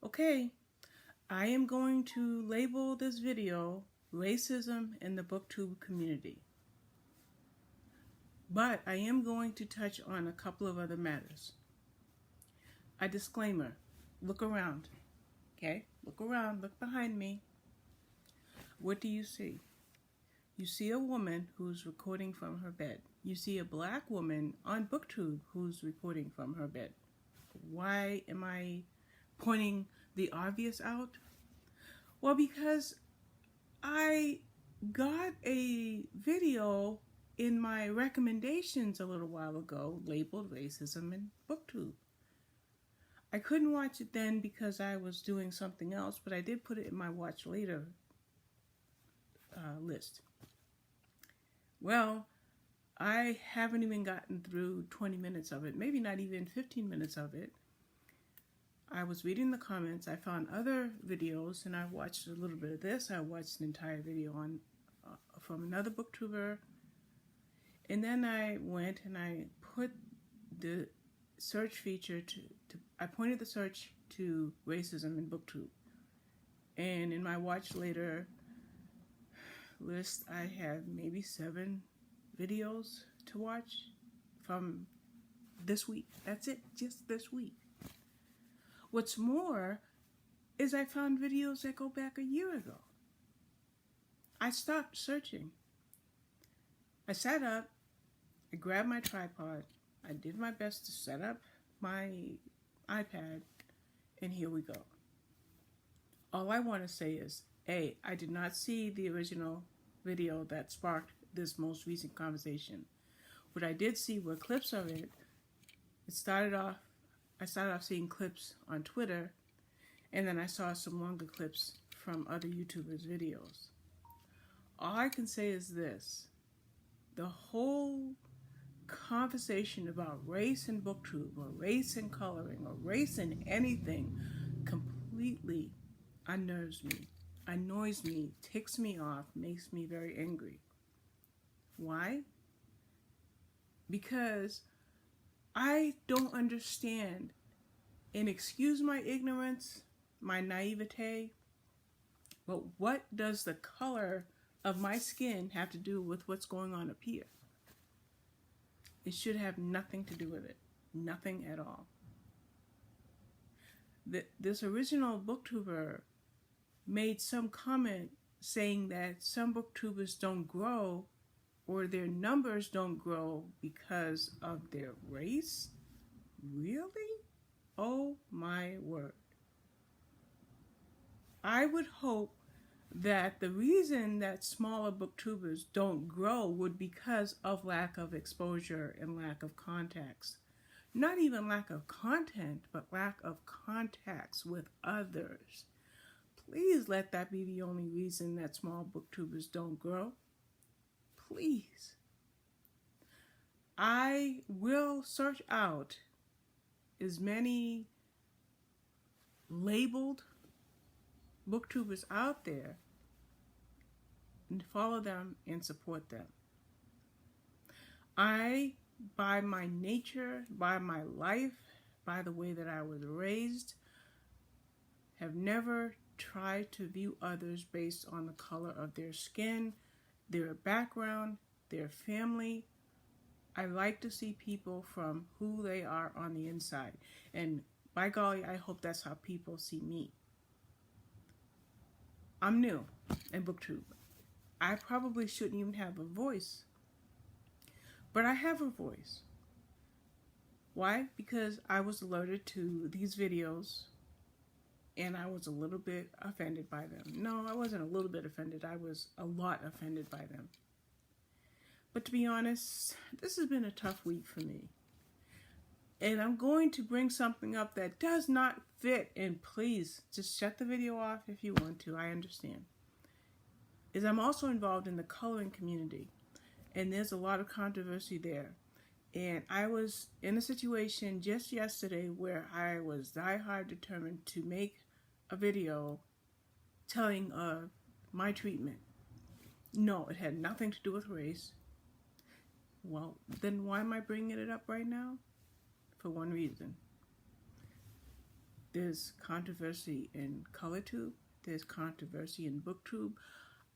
Okay, I am going to label this video Racism in the BookTube Community. But I am going to touch on a couple of other matters. A disclaimer, look around, okay? Look around, look behind me. What do you see? You see a woman who's recording from her bed. You see a black woman on BookTube who's recording from her bed. Why am I pointing the obvious out? Well, because I got a video in my recommendations a little while ago labeled Racism in BookTube. I couldn't watch it then because I was doing something else, but I did put it in my watch later list. Well, I haven't even gotten through 20 minutes of it, maybe not even 15 minutes of it. I was reading the comments, I found other videos, and I watched a little bit of this. I watched an entire video on from another booktuber, and then I went and I put the search feature I pointed the search to racism in BookTube, and in my watch later list I have maybe 7 videos to watch from this week. That's it, just this week. What's more is I found videos that go back a year ago. I stopped searching. I sat up, I grabbed my tripod, I did my best to set up my iPad, and here we go. All I want to say is, A, I did not see the original video that sparked this most recent conversation. What I did see were clips of it. I started off seeing clips on Twitter, and then I saw some longer clips from other YouTubers' videos. All I can say is this: the whole conversation about race in BookTube, or race in coloring, or race in anything completely unnerves me, annoys me, ticks me off, makes me very angry. Why? Because I don't understand, and excuse my ignorance, my naivete, but what does the color of my skin have to do with what's going on up here? It should have nothing to do with it. Nothing at all. This original booktuber made some comment saying that some booktubers don't grow, or their numbers don't grow because of their race? Really? Oh my word. I would hope that the reason that smaller booktubers don't grow would be because of lack of exposure and lack of contacts. Not even lack of content, but lack of contacts with others. Please let that be the only reason that small booktubers don't grow. Please. I will search out as many labeled booktubers out there and follow them and support them. I, by my nature, by my life, by the way that I was raised, have never tried to view others based on the color of their skin, their background, their family. I like to see people from who they are on the inside. And by golly, I hope that's how people see me. I'm new in BookTube. I probably shouldn't even have a voice, but I have a voice. Why? Because I was alerted to these videos and I was a little bit offended by them. No, I wasn't a little bit offended. I was a lot offended by them. But to be honest, this has been a tough week for me. And I'm going to bring something up that does not fit, and please just shut the video off if you want to, I understand. Is I'm also involved in the coloring community, and there's a lot of controversy there. And I was in a situation just yesterday where I was die-hard determined to make a video telling of my treatment. No, it had nothing to do with race. Well, then why am I bringing it up right now? For one reason. There's controversy in ColorTube. There's controversy in BookTube.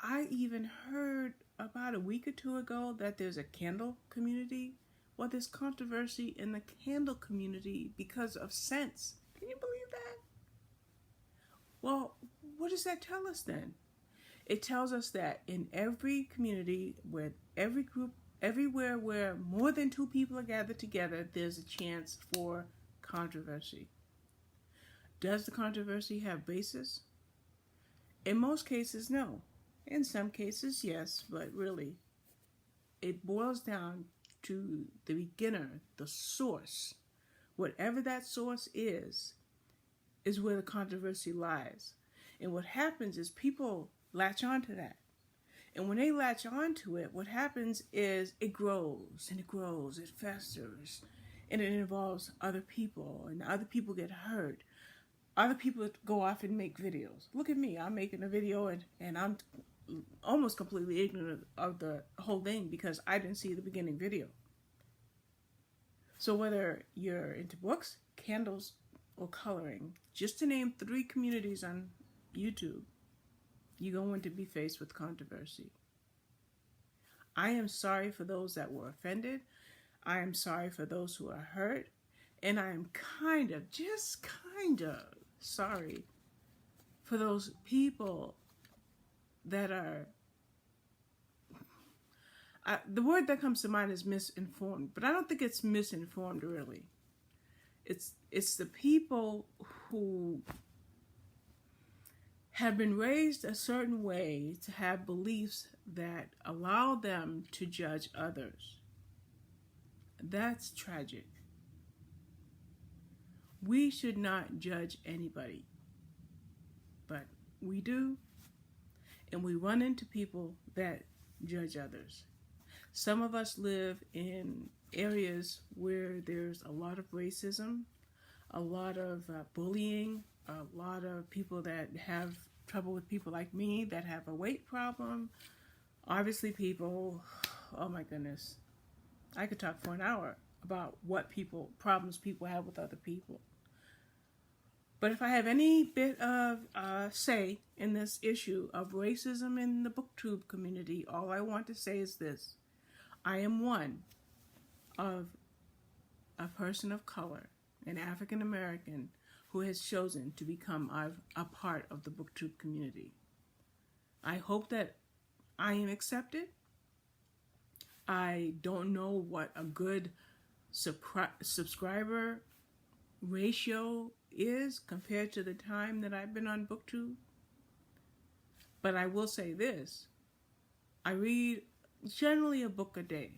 I even heard about a week or two ago that there's a candle community. Well, there's controversy in the candle community because of scents. Can you believe that? Well, what does that tell us then? It tells us that in every community, where every group, everywhere where more than 2 people are gathered together, there's a chance for controversy. Does the controversy have basis? In most cases, no. In some cases, yes, but really, it boils down to the beginner, the source. Whatever that source is where the controversy lies. And what happens is people latch onto that. And when they latch onto it, what happens is it grows and it grows, it festers, and it involves other people, and other people get hurt. Other people go off and make videos. Look at me, I'm making a video and I'm almost completely ignorant of the whole thing because I didn't see the beginning video. So whether you're into books, candles, or coloring, just to name 3 communities on YouTube, you're going to be faced with controversy. I am sorry for those that were offended. I am sorry for those who are hurt. And I am just kind of sorry for those people that are, the word that comes to mind is misinformed, but I don't think it's misinformed really. It's the people who have been raised a certain way to have beliefs that allow them to judge others. That's tragic. We should not judge anybody, but we do, and we run into people that judge others. Some of us live in areas where there's a lot of racism, a lot of bullying, a lot of people that have trouble with people like me that have a weight problem. Obviously people, oh my goodness, I could talk for an hour about what problems people have with other people. But if I have any bit of say in this issue of racism in the BookTube community, all I want to say is this. I am one of a person of color, an African American, who has chosen to become a part of the BookTube community. I hope that I am accepted. I don't know what a good subscriber ratio is compared to the time that I've been on BookTube. But I will say this. I read generally a book a day.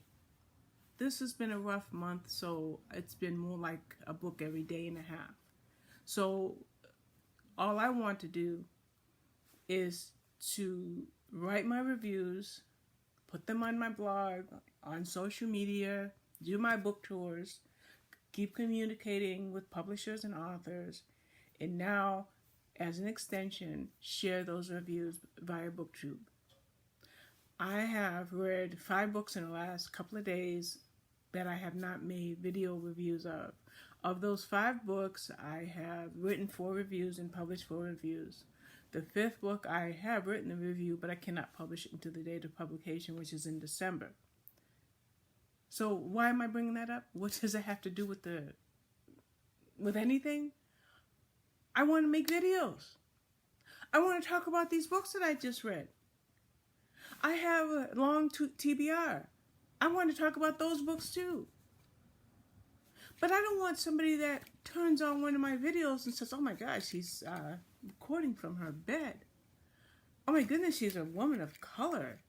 This has been a rough month, so it's been more like a book every day and a half. So all I want to do is to write my reviews, put them on my blog, on social media, do my book tours, keep communicating with publishers and authors, and now, as an extension, share those reviews via BookTube. I have read 5 books in the last couple of days that I have not made video reviews of. Of those 5 books, I have written 4 reviews and published 4 reviews. The 5th book, I have written a review, but I cannot publish it until the date of publication, which is in December. So why am I bringing that up? What does it have to do with anything? I want to make videos. I want to talk about these books that I just read. I have a long TBR. I want to talk about those books too. But I don't want somebody that turns on one of my videos and says, oh my gosh, she's recording from her bed. Oh my goodness, she's a woman of color.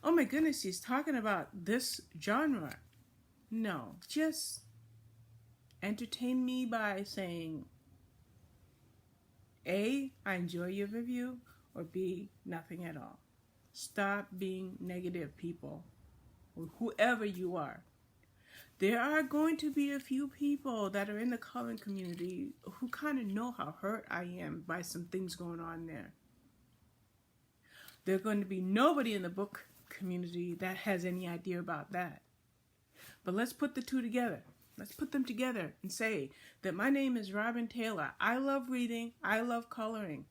Oh my goodness, she's talking about this genre. No, just entertain me by saying, A, I enjoy your review, or B, nothing at all. Stop being negative, people, or whoever you are. There are going to be a few people that are in the coloring community who kind of know how hurt I am by some things going on there. There's going to be nobody in the book community that has any idea about that. But let's put the two together. Let's put them together and say that my name is Robin Taylor. I love reading. I love coloring.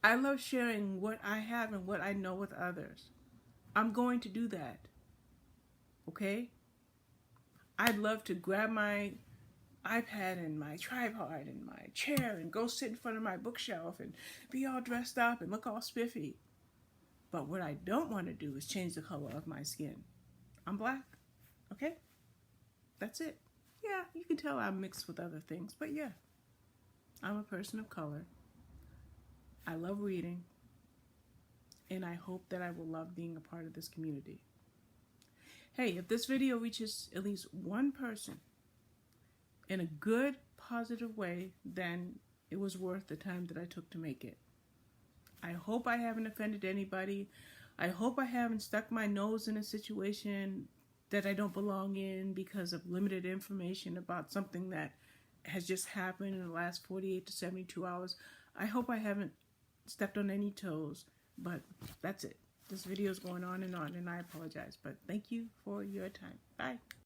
I love sharing what I have and what I know with others. I'm going to do that. Okay? I'd love to grab my iPad and my tripod and my chair and go sit in front of my bookshelf and be all dressed up and look all spiffy. But what I don't want to do is change the color of my skin. I'm black. Okay? That's it. Yeah, you can tell I'm mixed with other things, but yeah, I'm a person of color. I love reading, and I hope that I will love being a part of this community. Hey, if this video reaches at least one person in a good, positive way, then it was worth the time that I took to make it. I hope I haven't offended anybody. I hope I haven't stuck my nose in a situation that I don't belong in because of limited information about something that has just happened in the last 48 to 72 hours. I hope I haven't stepped on any toes, but that's it. This video is going on, and I apologize, but thank you for your time. Bye.